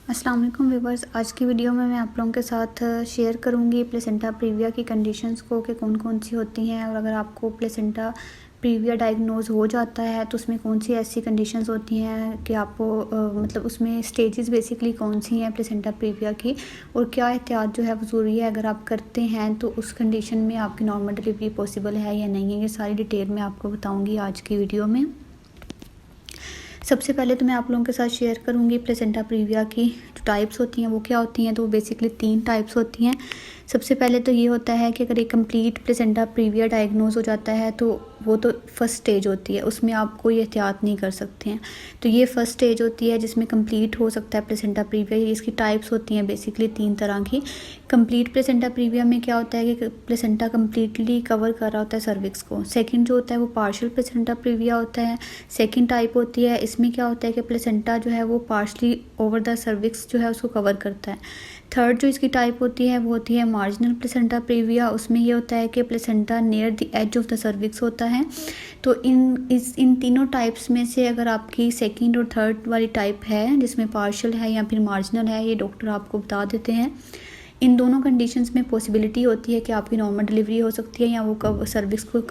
अस्सलाम वालेकुम व्यूवर्स। आज की वीडियो में मैं आप लोगों के साथ शेयर करूंगी प्लेसेंटा प्रीविया की कंडीशंस को कि कौन कौन सी होती हैं, और अगर आपको प्लेसेंटा प्रीविया डायग्नोज हो जाता है तो उसमें कौन सी ऐसी कंडीशंस होती हैं कि आपको मतलब उसमें स्टेजेस बेसिकली कौन सी हैं प्लेसेंटा प्रीविया की, और क्या एहतियात जो है वो ज़रूरी है अगर आप करते हैं तो उस कंडीशन में आपकी नॉर्मल डिलीवरी पॉसिबल है या नहीं है। ये सारी डिटेल मैं आपको बताऊँगी आज की वीडियो में। सबसे पहले तो मैं आप लोगों के साथ शेयर करूंगी प्लेसेंटा प्रीविया की जो टाइप्स होती हैं वो क्या होती हैं। तो बेसिकली 3 टाइप्स होती हैं। सबसे पहले तो ये होता है कि अगर एक कंप्लीट प्लेसेंटा प्रीविया डायग्नोज हो जाता है तो वो तो फर्स्ट स्टेज होती है, उसमें आप कोई एहतियात नहीं कर सकते हैं। तो ये फर्स्ट स्टेज होती है जिसमें कंप्लीट हो सकता है प्लेसेंटा प्रीविया। इसकी टाइप्स होती हैं बेसिकली 3 तरह की। कंप्लीट प्लेसेंटा प्रीविया में क्या होता है कि प्लेसेंटा कंप्लीटली कवर कर रहा होता है सर्विक्स को। सेकंड जो होता है वो पार्शियल प्लेसेंटा प्रीविया होता है, सेकंड टाइप होती है। इसमें क्या होता है कि प्लेसेंटा जो है वो पार्शली ओवर द सर्विक्स जो है उसको कवर करता है। थर्ड जो इसकी टाइप होती है वो होती है मार्जिनल प्लेसेंटा प्रीविया। उसमें ये होता है कि placenta near the edge of the cervix होता है। तो इन तीनों टाइप्स में से अगर आपकी सेकंड और थर्ड वाली टाइप है जिसमें पार्शियल है या फिर मार्जिनल है, ये डॉक्टर आपको बता देते हैं। इन दोनों कंडीशंस में पॉसिबिलिटी होती है कि आपकी नॉर्मल डिलीवरी हो सकती है या वो सर्विक्स को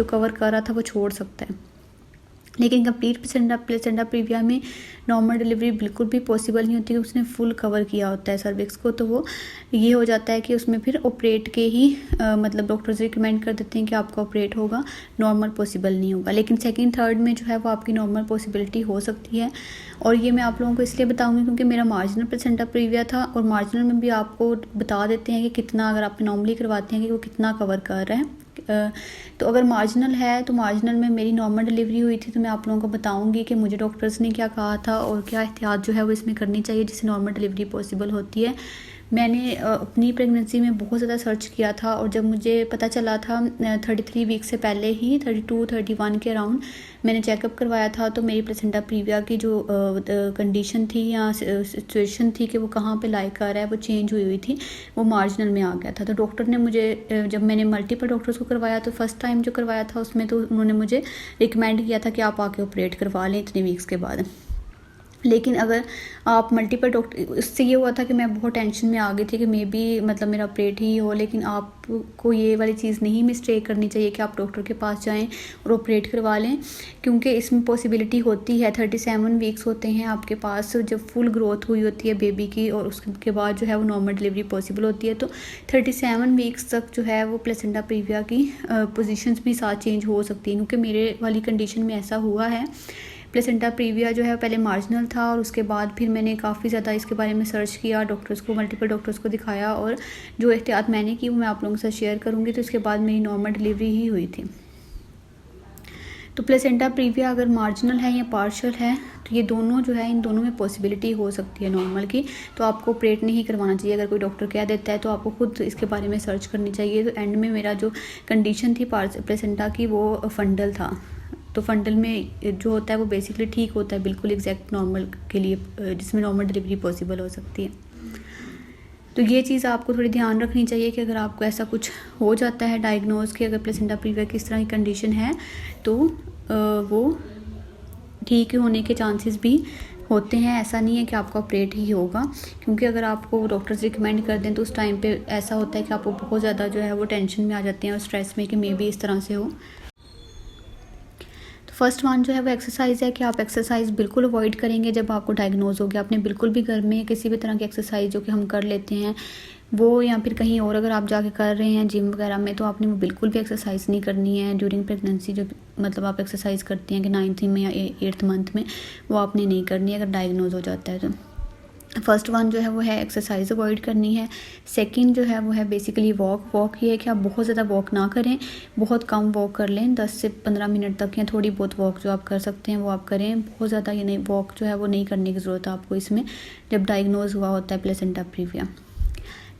कवर कर रहा था वो छोड़ सकता है। लेकिन कंप्लीट प्लेसेंटा प्रीविया में नॉर्मल डिलीवरी बिल्कुल भी पॉसिबल नहीं होती, उसने फुल कवर किया होता है सर्विक्स को। तो वो ये हो जाता है कि उसमें फिर ऑपरेट के ही मतलब डॉक्टर्स रिकमेंड कर देते हैं कि आपका ऑपरेट होगा, नॉर्मल पॉसिबल नहीं होगा। लेकिन सेकंड थर्ड में जो है वो आपकी नॉर्मल पॉसिबिलिटी हो सकती है। और ये मैं आप लोगों को इसलिए बताऊंगी क्योंकि मेरा मार्जिनल प्लेसेंटा प्रीविया था, और मार्जिनल में भी आपको बता देते हैं कि कितना, अगर आप नॉर्मली करवाते हैं कि वो कितना कवर कर रहा है। तो अगर मार्जिनल है तो मार्जिनल में मेरी नॉर्मल डिलीवरी हुई थी, तो मैं आप लोगों को बताऊंगी कि मुझे डॉक्टर्स ने क्या कहा था और क्या एहतियात जो है वो इसमें करनी चाहिए जिससे नॉर्मल डिलीवरी पॉसिबल होती है। मैंने अपनी प्रेगनेंसी में बहुत ज़्यादा सर्च किया था, और जब मुझे पता चला था 33 वीक से पहले ही 32-31 के अराउंड मैंने चेकअप करवाया था, तो मेरी प्लेसेंटा प्रीविया की जो कंडीशन थी या सिचुएशन थी कि वो कहाँ पे लाई कर रहा है वो चेंज हुई थी, वो मार्जिनल में आ गया था। तो डॉक्टर ने मुझे जब मैंने मल्टीपल डॉक्टर्स को करवाया तो फर्स्ट टाइम जो करवाया था उसमें तो उन्होंने मुझे रिकमेंड किया था कि आप आके ऑपरेट करवा लें इतने वीक्स के बाद। लेकिन अगर आप मल्टीपल डॉक्टर, इससे ये हुआ था कि मैं बहुत टेंशन में आ गई थी कि मे बी मतलब मेरा ऑपरेट ही हो। लेकिन आपको ये वाली चीज़ नहीं मिस्टेक करनी चाहिए कि आप डॉक्टर के पास जाएं और ऑपरेट करवा लें, क्योंकि इसमें पॉसिबिलिटी होती है 37 वीक्स होते हैं आपके पास जब फुल ग्रोथ हुई होती है बेबी की, और उसके बाद जो है वो नॉर्मल डिलीवरी पॉसिबल होती है। तो 37 वीक्स तक जो है वो प्लेसेंटा प्रीविया की पोजीशंस भी साथ चेंज हो सकती हैं, क्योंकि मेरे वाली कंडीशन में ऐसा हुआ है। प्लेसेंटा प्रीविया जो है पहले मार्जिनल था, और उसके बाद फिर मैंने काफ़ी ज़्यादा इसके बारे में सर्च किया, डॉक्टर्स को, मल्टीपल डॉक्टर्स को दिखाया, और जो एहतियात मैंने की वो मैं आप लोगों के साथ शेयर करूँगी। तो इसके बाद मेरी नॉर्मल डिलीवरी ही हुई थी। तो प्लेसेंटा प्रीविया अगर मार्जिनल है या पार्शियल है तो ये दोनों जो है इन दोनों में पॉसिबिलिटी हो सकती है नॉर्मल की। तो आपको ऑपरेट नहीं करवाना चाहिए। अगर कोई डॉक्टर कह देता है तो आपको खुद इसके बारे में सर्च करनी चाहिए। तो एंड में मेरा जो कंडीशन थी प्लेसेंटा की वो फंडल था। तो फंडल में जो होता है वो बेसिकली ठीक होता है बिल्कुल एग्जैक्ट नॉर्मल के लिए, जिसमें नॉर्मल डिलीवरी पॉसिबल हो सकती है। तो ये चीज़ आपको थोड़ी ध्यान रखनी चाहिए कि अगर आपको ऐसा कुछ हो जाता है डायग्नोज कि अगर प्लेसेंटा प्रीविया की इस तरह की कंडीशन है तो वो ठीक होने के चांसेस भी होते हैं। ऐसा नहीं है कि आपका ऑपरेट ही होगा, क्योंकि अगर आपको डॉक्टर्स रिकमेंड कर दें तो उस टाइम पे ऐसा होता है कि आपको बहुत ज़्यादा जो है वो टेंशन में आ जाते हैं और स्ट्रेस में कि मे बी इस तरह से हो। फर्स्ट वन जो है वो एक्सरसाइज है कि आप एक्सरसाइज बिल्कुल अवॉइड करेंगे जब आपको डायग्नोज हो गया। आपने बिल्कुल भी घर में किसी भी तरह की एक्सरसाइज जो कि हम कर लेते हैं वो, या फिर कहीं और अगर आप जाके कर रहे हैं जिम वगैरह में, तो आपने वो बिल्कुल भी एक्सरसाइज नहीं करनी है ड्यूरिंग प्रेगनेंसी। जो मतलब आप एक्सरसाइज करती हैं कि 9th में या 8th मंथ में, वो आपने नहीं करनी है अगर डायग्नोज हो जाता है तो। फर्स्ट वन जो है वो है एक्सरसाइज अवॉइड करनी है। सेकंड जो है वो है बेसिकली वॉक ये है कि आप बहुत ज़्यादा वॉक ना करें, बहुत कम वॉक कर लें, 10 से 15 मिनट तक या थोड़ी बहुत वॉक जो आप कर सकते हैं वो आप करें। बहुत ज़्यादा ये नहीं, वॉक जो है वो नहीं करने की ज़रूरत है आपको इसमें जब डायग्नोज हुआ होता है प्लेसेंटा प्रीविया।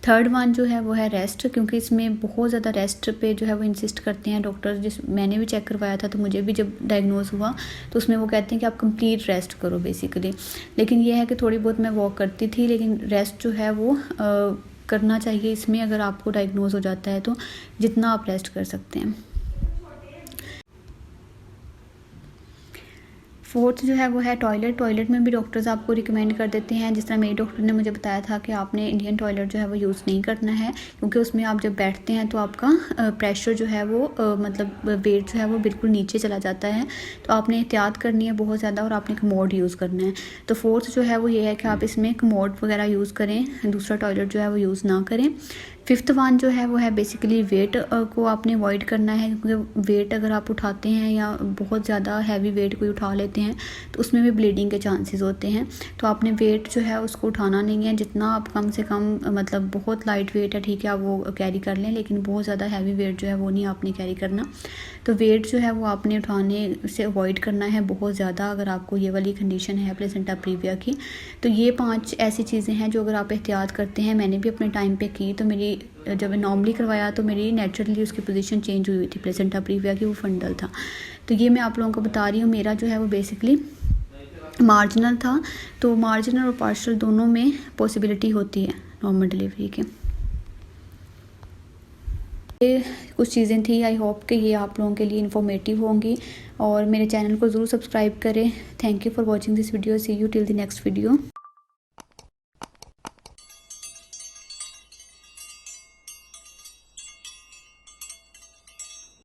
थर्ड वन जो है वो है रेस्ट, क्योंकि इसमें बहुत ज़्यादा रेस्ट पे जो है वो इंसिस्ट करते हैं डॉक्टर्स। मैंने भी चेक करवाया था तो मुझे भी जब डायग्नोज हुआ तो उसमें वो कहते हैं कि आप कंप्लीट रेस्ट करो बेसिकली। लेकिन ये है कि थोड़ी बहुत मैं वॉक करती थी, लेकिन रेस्ट जो है वो करना चाहिए इसमें। अगर आपको डायग्नोज हो जाता है तो जितना आप रेस्ट कर सकते हैं। फोर्थ जो है वो है टॉयलेट में भी डॉक्टर्स आपको रिकमेंड कर देते हैं। जिस तरह मेरे डॉक्टर ने मुझे बताया था कि आपने इंडियन टॉयलेट जो है वो यूज़ नहीं करना है, क्योंकि उसमें आप जब बैठते हैं तो आपका प्रेशर जो है वो मतलब वेट जो है वो बिल्कुल नीचे चला जाता है। तो आपने एहतियात करनी है बहुत ज़्यादा और आपने कमोड यूज़ करना है। तो फोर्थ जो है वो ये है कि आप इसमें कमोड वगैरह यूज़ करें, दूसरा टॉयलेट जो है वो यूज़ ना करें। फिफ्थ वन जो है वो है बेसिकली वेट को आपने अवॉइड करना है, क्योंकि वेट अगर आप उठाते हैं या बहुत ज़्यादा हैवी वेट कोई उठा लेते हैं तो उसमें भी ब्लीडिंग के चांसेस होते हैं। तो आपने वेट जो है उसको उठाना नहीं है, जितना आप कम से कम मतलब बहुत लाइट वेट है ठीक है आप वो कैरी कर लें, लेकिन बहुत ज़्यादा हैवी वेट जो है वो नहीं आपने कैरी करना। तो वेट जो है वो आपने उठाने से अवॉइड करना है बहुत ज़्यादा, अगर आपको ये वाली कंडीशन है प्लेसेंटा प्रीविया की। तो ये 5 ऐसी चीज़ें हैं जो अगर आप एहतियात करते हैं, मैंने भी अपने टाइम पे की, तो मेरी जब नॉर्मली करवाया तो मेरी नेचुरली उसकी पोजीशन चेंज हुई थी प्लेसेंटा प्रीविया की, वो फंडल था। तो ये मैं आप लोगों को बता रही हूँ। मेरा जो है वो बेसिकली मार्जिनल था, तो मार्जिनल और पार्शियल दोनों में पॉसिबिलिटी होती है नॉर्मल डिलीवरी की। ये कुछ चीज़ें थी, आई होप कि ये आप लोगों के लिए इन्फॉर्मेटिव होंगी, और मेरे चैनल को ज़रूर सब्सक्राइब करें। Thank you for watching this video. See you till the next video.